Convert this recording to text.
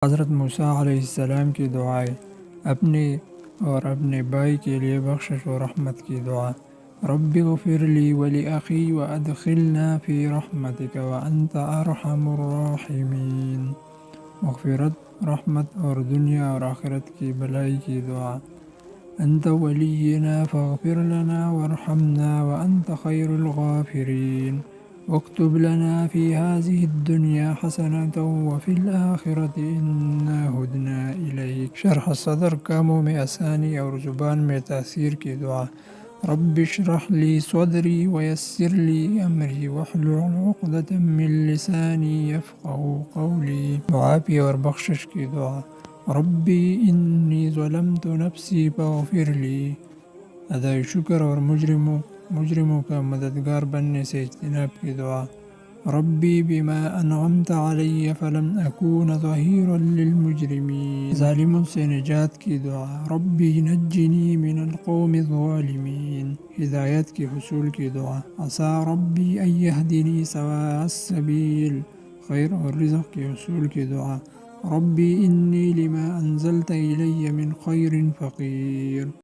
حضرت موسیٰ علیہ السلام کی دعائیں اپنے اور اپنے بھائی کے لیے بخشش و رحمت کی دعا۔ رب اغفر لی ولأخی وادخلنا فی رحمتک وانت ارحم الراحمین۔ مغفرت، رحمت اور دنیا اور آخرت کی بھلائی کی دعا۔ انت ولینا فاغفر لنا وارحمنا وانت خیر الغافرین۔ واکتب لنا فی هذه الدنیا حسنة وفی الآخرة انا ہدنا الیک۔ شرح صدر، کاموں میں آسانی اور زبان میں تاثیر کی دعا۔ رب اشرح لی صدری ویسر لی امری واحلل عقدۃ من لسانی یفقہوا قولی۔ معافی اور بخشش کی دعا۔ ربی انی ظلمت نفسی فاغفر لی۔ ادائی شکر اور مجرموں کا مددگار بننے سے اجتناب کی دعا۔ ربی بما انعمت علی فلن اکون ظہیرا للمجرمین۔ ظالموں سے نجات کی دعا۔ ربی نجنی من القوم الظالمین۔ ہدایت کے حصول کی دعا۔ عسیٰ ربی ان یہدینی سواء السبیل۔ خیر اور رزق کے حصول کی دعا۔ ربی انی لما انزلت الی من خیر فقیر۔